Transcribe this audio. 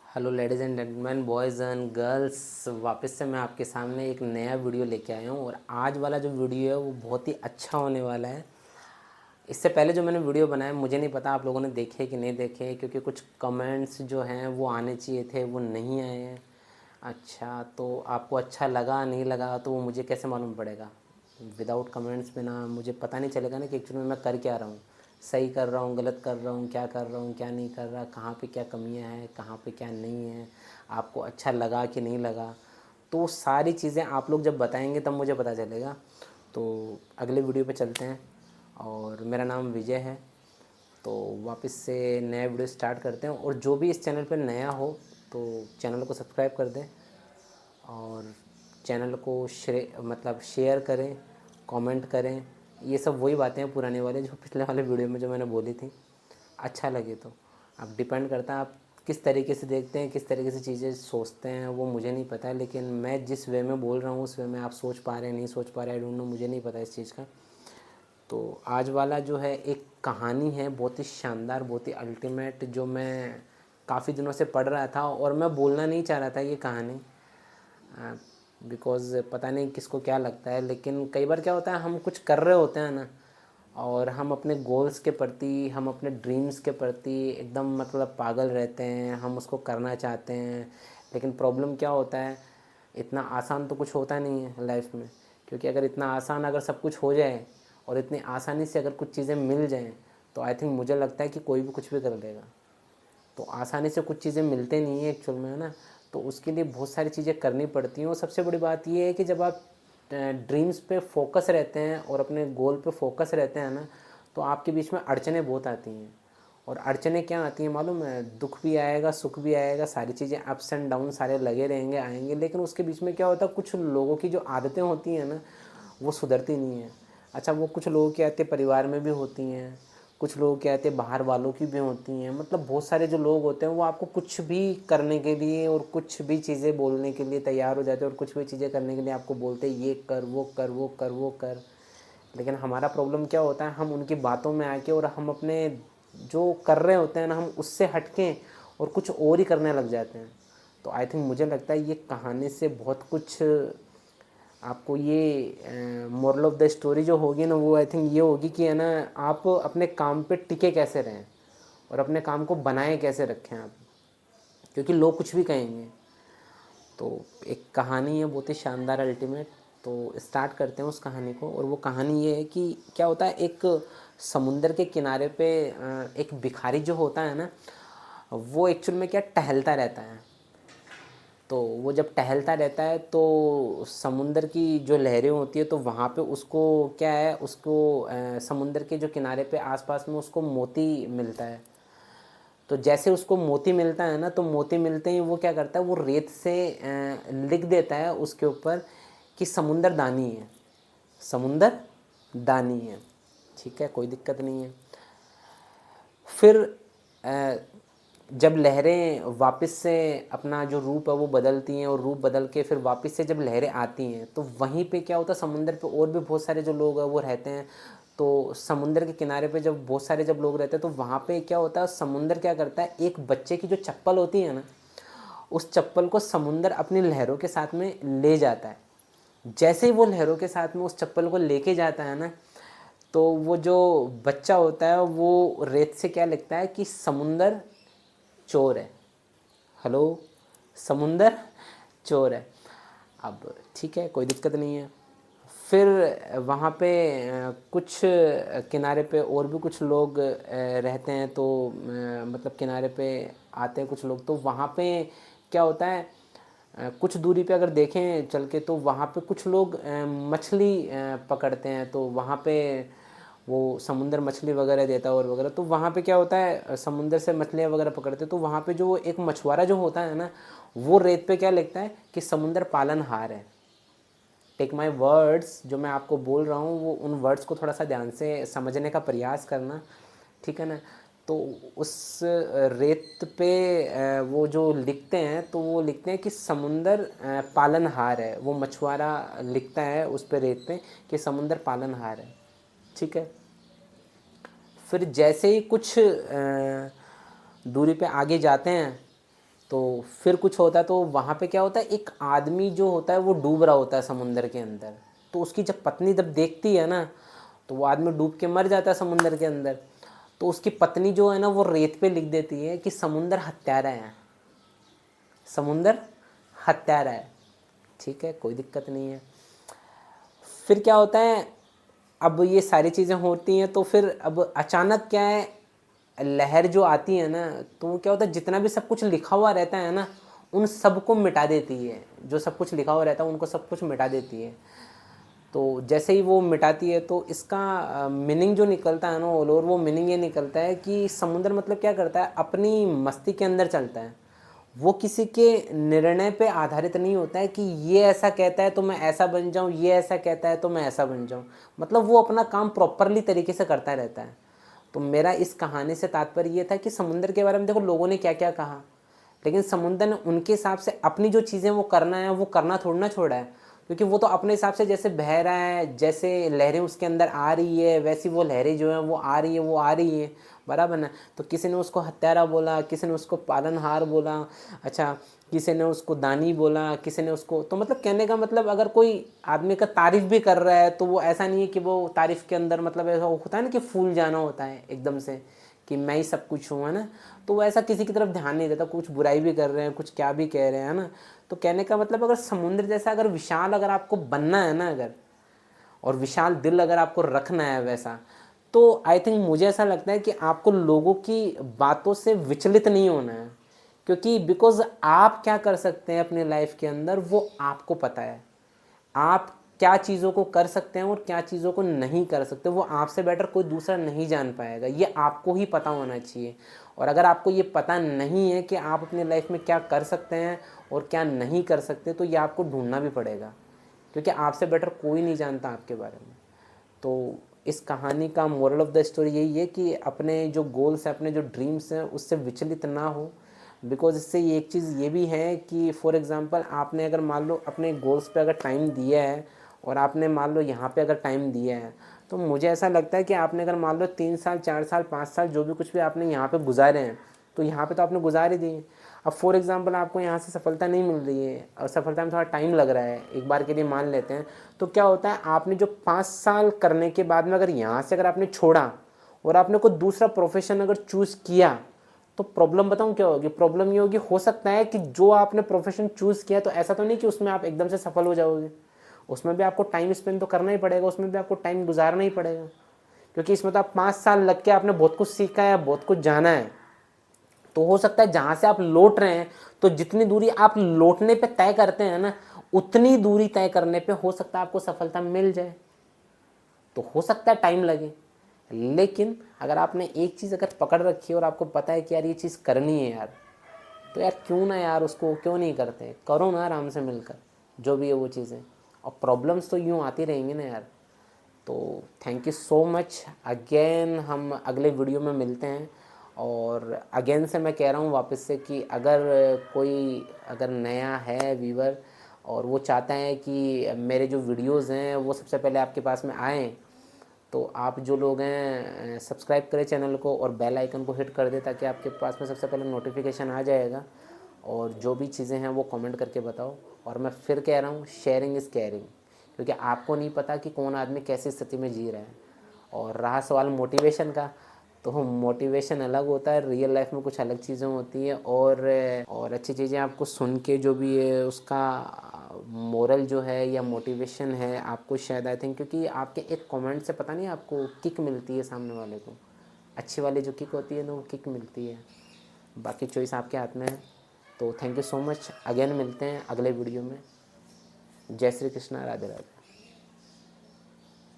Hello ladies and gentleman, boys and girls, वापस से मैं आपके सामने एक नया वीडियो लेके आया हूँ। और आज वाला जो वीडियो है वो बहुत ही अच्छा होने वाला है। इससे पहले जो मैंने वीडियो बनाया मुझे नहीं पता आप लोगों ने देखे कि नहीं देखे, क्योंकि कुछ कमेंट्स जो हैं वो आने चाहिए थे वो नहीं आए हैं। अच्छा, तो आपको अच्छा लगा नहीं लगा तो वो मुझे कैसे मालूम पड़ेगा? विदाउट कमेंट्स में ना मुझे पता नहीं चलेगा ना कि एक्चुअली मैं कर क्या रहा हूँ, सही कर रहा हूँ, गलत कर रहा हूँ, क्या कर रहा हूँ, क्या नहीं कर रहा, कहाँ पे क्या कमियाँ हैं, कहाँ पे क्या नहीं है, आपको अच्छा लगा कि नहीं लगा। तो सारी चीज़ें आप लोग जब बताएंगे तब मुझे पता चलेगा। तो अगले वीडियो पे चलते हैं। और मेरा नाम विजय है। तो वापस से नया वीडियो स्टार्ट करते हैं। और जो भी इस चैनल पर नया हो तो चैनल को सब्सक्राइब कर दें और चैनल को शेयर करें, कमेंट करें। ये सब वही बातें हैं पुराने वाले जो पिछले वाले वीडियो में जो मैंने बोली थी। अच्छा लगे तो अब डिपेंड करता है आप किस तरीके से देखते हैं, किस तरीके से चीज़ें सोचते हैं, वो मुझे नहीं पता है। लेकिन मैं जिस वे में बोल रहा हूँ उस वे में आप सोच पा रहे हैं नहीं सोच पा रहे, आई डोंट नो, मुझे नहीं पता इस चीज़ का। तो आज वाला जो है एक कहानी है, बहुत ही शानदार, बहुत ही अल्टीमेट, जो मैं काफ़ी दिनों से पढ़ रहा था और मैं बोलना नहीं चाह रहा था ये कहानी, बिकॉज़ पता नहीं किसको क्या लगता है। लेकिन कई बार क्या होता है, हम कुछ कर रहे होते हैं ना, और हम अपने गोल्स के प्रति, हम अपने ड्रीम्स के प्रति एकदम पागल रहते हैं, हम उसको करना चाहते हैं। लेकिन प्रॉब्लम क्या होता है, इतना आसान तो कुछ होता नहीं है लाइफ में। क्योंकि अगर इतना आसान अगर सब कुछ हो जाए और इतनी आसानी से अगर कुछ चीज़ें मिल जाएं तो आई थिंक मुझे लगता है कि कोई भी कुछ भी कर लेगा। तो आसानी से कुछ चीज़ें मिलते नहीं है एक्चुअल में, है ना। तो उसके लिए बहुत सारी चीज़ें करनी पड़ती हैं। और सबसे बड़ी बात ये है कि जब आप ड्रीम्स पे फोकस रहते हैं और अपने गोल पे फोकस रहते हैं ना, तो आपके बीच में अड़चने बहुत आती हैं। और अड़चने क्या आती हैं मालूम है? दुख भी आएगा, सुख भी आएगा, सारी चीज़ें अप्स एंड डाउन सारे लगे रहेंगे, आएंगे। लेकिन उसके बीच में क्या होता है, कुछ लोगों की जो आदतें होती हैं ना वो सुधरती नहीं है। अच्छा, वो कुछ लोगों की आदतें परिवार में भी होती हैं, कुछ लोग क्या कहते हैं बाहर वालों की भी होती हैं। बहुत सारे जो लोग होते हैं वो आपको कुछ भी करने के लिए और कुछ भी चीज़ें बोलने के लिए तैयार हो जाते हैं, और कुछ भी चीज़ें करने के लिए आपको बोलते हैं ये कर, वो कर, वो कर, वो कर। लेकिन हमारा प्रॉब्लम क्या होता है, हम उनकी बातों में आके और हम अपने जो कर रहे होते हैं ना, हम उससे हटके और कुछ और ही करने लग जाते हैं। तो आई थिंक मुझे लगता है ये कहानी से बहुत कुछ आपको ये मोरल ऑफ द स्टोरी जो होगी ना, वो आई थिंक ये होगी कि है ना, आप अपने काम पे टिके कैसे रहें और अपने काम को बनाए कैसे रखें आप, क्योंकि लोग कुछ भी कहेंगे। तो एक कहानी है बहुत ही शानदार, अल्टीमेट। तो स्टार्ट करते हैं उस कहानी को। और वो कहानी ये है कि क्या होता है, एक समुंदर के किनारे पे एक भिखारी जो होता है ना, वो एक्चुअल में क्या टहलता रहता है। तो वो जब टहलता रहता है तो समुंदर की जो लहरें होती है तो वहाँ पे उसको क्या है, उसको समुंदर के जो किनारे पे आसपास में उसको मोती मिलता है। तो जैसे उसको मोती मिलता है ना, तो मोती मिलते ही वो क्या करता है, वो रेत से लिख देता है उसके ऊपर कि समुंदर दानी है, समुंदर दानी है। ठीक है, कोई दिक्कत नहीं है। फिर जब लहरें वापस से अपना जो रूप है वो बदलती हैं, और रूप बदल के फिर वापस से जब लहरें आती हैं तो वहीं पे क्या होता है, समुंदर पे और भी बहुत सारे जो लोग हैं वो रहते हैं। तो समुंदर के किनारे पे जब बहुत सारे जब लोग रहते हैं तो वहाँ पे क्या होता है, समुंदर क्या करता है, एक बच्चे की जो चप्पल होती है ना, उस चप्पल को समुंदर अपनी लहरों के साथ में ले जाता है। जैसे ही वो लहरों के साथ में उस चप्पल को लेके जाता है ना, तो वो जो बच्चा होता है वो रेत से क्या लिखता है कि समुंदर चोर है। हेलो, समुंदर चोर है। अब ठीक है, कोई दिक्कत नहीं है। फिर वहाँ पे कुछ किनारे पे और भी कुछ लोग रहते हैं। तो किनारे पे आते हैं कुछ लोग। तो वहाँ पे क्या होता है, कुछ दूरी पे अगर देखें चल के तो वहाँ पे कुछ लोग मछली पकड़ते हैं। तो वहाँ पे वो समुंदर मछली वगैरह देता है और वगैरह। तो वहाँ पे क्या होता है, समुंदर से मछलियाँ वगैरह पकड़ते हैं। तो वहाँ पे जो एक मछुआरा जो होता है ना, वो रेत पे क्या लिखता है कि समुंदर पालनहार है। टेक माई वर्ड्स, जो मैं आपको बोल रहा हूँ वो उन वर्ड्स को थोड़ा सा ध्यान से समझने का प्रयास करना, ठीक है ना। तो उस रेत पे वो जो लिखते हैं तो वो लिखते हैं कि समुंदर पालनहार है। वो मछुआरा लिखता है उस पे रेत पे कि समुंदर पालनहार है। ठीक है। फिर जैसे ही कुछ दूरी पे आगे जाते हैं तो फिर कुछ होता है, तो वहाँ पे क्या होता है, एक आदमी जो होता है वो डूब रहा होता है समुंदर के अंदर। तो उसकी जब पत्नी जब देखती है ना, तो वो आदमी डूब के मर जाता है समुंदर के अंदर। तो उसकी पत्नी जो है ना, वो रेत पे लिख देती है कि समुंदर हत्यारा है, समुंदर हत्यारा है। ठीक है, कोई दिक्कत नहीं है। फिर क्या होता है, अब ये सारी चीज़ें होती हैं, तो फिर अब अचानक क्या है, लहर जो आती है ना, तो वो क्या होता है, जितना भी सब कुछ लिखा हुआ रहता है ना, उन सबको मिटा देती है। जो सब कुछ लिखा हुआ रहता है उनको सब कुछ मिटा देती है। तो जैसे ही वो मिटाती है, तो इसका मीनिंग जो निकलता है ना ऑल ओवर, वो मीनिंग ये निकलता है कि समुद्र मतलब क्या करता है, अपनी मस्ती के अंदर चलता है। वो किसी के निर्णय पे आधारित नहीं होता है कि ये ऐसा कहता है तो मैं ऐसा बन जाऊं, ये ऐसा कहता है तो मैं ऐसा बन जाऊं। मतलब वो अपना काम प्रॉपरली तरीके से करता रहता है। तो मेरा इस कहानी से तात्पर्य ये था कि समुंदर के बारे में देखो लोगों ने क्या क्या कहा, लेकिन समुंदर ने उनके हिसाब से अपनी जो चीज़ें वो करना है वो करना थोड़ा ना छोड़ा है। क्योंकि वो तो अपने हिसाब से जैसे बह रहा है, जैसे लहरें उसके अंदर आ रही है, वैसी वो लहरें जो है वो आ रही है, वो आ रही है, बराबर ना। तो किसी ने उसको हत्यारा बोला, किसी ने उसको पालनहार बोला, अच्छा, किसी ने उसको दानी बोला, किसी ने उसको, तो मतलब कहने का मतलब अगर कोई आदमी का तारीफ़ भी कर रहा है तो वो ऐसा नहीं है कि वो तारीफ़ के अंदर मतलब ऐसा होता है ना कि फूल जाना होता है एकदम से कि मैं ही सब कुछ हूँ, है ना। तो वो ऐसा किसी की तरफ ध्यान नहीं देता, कुछ बुराई भी कर रहे हैं, कुछ क्या भी कह रहे हैं, है ना। तो कहने का मतलब अगर समुद्र जैसा अगर विशाल अगर आपको बनना है ना, अगर और विशाल दिल अगर आपको रखना है वैसा, तो आई थिंक मुझे ऐसा लगता है कि आपको लोगों की बातों से विचलित नहीं होना है। क्योंकि बिकॉज आप क्या कर सकते हैं अपने लाइफ के अंदर वो आपको पता है। आप क्या चीज़ों को कर सकते हैं और क्या चीज़ों को नहीं कर सकते, वो आपसे बेटर कोई दूसरा नहीं जान पाएगा। ये आपको ही पता होना चाहिए। और अगर आपको ये पता नहीं है कि आप अपनी लाइफ में क्या कर सकते हैं और क्या नहीं कर सकते, तो ये आपको ढूंढना भी पड़ेगा, क्योंकि आपसे बेटर कोई नहीं जानता आपके बारे में। तो इस कहानी का मोरल ऑफ द स्टोरी यही है कि अपने जो गोल्स हैं, अपने जो ड्रीम्स हैं, उससे विचलित ना हो। बिकॉज इससे ये एक चीज़ ये भी है कि फॉर एग्ज़ाम्पल आपने अगर मान लो अपने गोल्स पे अगर टाइम दिया है और आपने मान लो यहाँ पे अगर टाइम दिया है, तो मुझे ऐसा लगता है कि आपने अगर मान लो 3 साल 4 साल 5 साल जो भी कुछ भी आपने यहाँ पे गुजारे हैं, तो यहाँ पे तो आपने गुजार ही दिए। अब फॉर एग्ज़ाम्पल आपको यहाँ से सफलता नहीं मिल रही है और सफलता में थोड़ा टाइम लग रहा है, एक बार के लिए मान लेते हैं, तो क्या होता है, आपने जो 5 साल करने के बाद में अगर यहाँ से अगर आपने छोड़ा और आपने कोई दूसरा प्रोफेशन अगर चूज़ किया, तो प्रॉब्लम बताऊँ क्या होगी। प्रॉब्लम ये होगी, हो सकता है कि जो आपने प्रोफेशन चूज़ किया, तो ऐसा तो नहीं कि उसमें आप एकदम से सफल हो जाओगे, उसमें भी आपको टाइम स्पेंड तो करना ही पड़ेगा, उसमें भी आपको टाइम गुजारना ही पड़ेगा। क्योंकि इसमें तो आप 5 साल लग के आपने बहुत कुछ सीखा है, बहुत कुछ जाना है। तो हो सकता है जहाँ से आप लौट रहे हैं, तो जितनी दूरी आप लौटने पे तय करते हैं ना, उतनी दूरी तय करने पे हो सकता है आपको सफलता मिल जाए। तो हो सकता है टाइम लगे, लेकिन अगर आपने एक चीज़ अगर पकड़ रखी है और आपको पता है कि यार ये चीज़ करनी है यार, तो यार क्यों ना यार उसको क्यों नहीं करते, करो ना आराम से मिलकर जो भी है वो चीज़ें। और प्रॉब्लम्स तो यूँ आती रहेंगी ना यार। तो thank you so much again, हम अगले वीडियो में मिलते हैं। और अगेन से मैं कह रहा हूँ वापस से कि अगर कोई अगर नया है व्यूवर और वो चाहता है कि मेरे जो वीडियोस हैं वो सबसे पहले आपके पास में आएँ, तो आप जो लोग हैं सब्सक्राइब करें चैनल को और बेल आइकन को हिट कर दें, ताकि आपके पास में सबसे पहले नोटिफिकेशन आ जाएगा। और जो भी चीज़ें हैं वो कमेंट करके बताओ। और मैं फिर कह रहा हूँ, शेयरिंग इज़ केयरिंग, क्योंकि आपको नहीं पता कि कौन आदमी कैसी स्थिति में जी रहा है। और रहा सवाल मोटिवेशन का, तो मोटिवेशन अलग होता है, रियल लाइफ में कुछ अलग चीज़ें होती हैं। और अच्छी चीज़ें आपको सुन के जो भी है उसका मोरल जो है या मोटिवेशन है आपको शायद आई थिंक, क्योंकि आपके एक कमेंट से पता नहीं आपको किक मिलती है, सामने वाले को अच्छी वाली जो किक होती है ना वो किक मिलती है। बाकी चॉइस आपके हाथ में है। तो thank you so much, again मिलते हैं अगले वीडियो में। जय श्री कृष्णा, राधे राधे।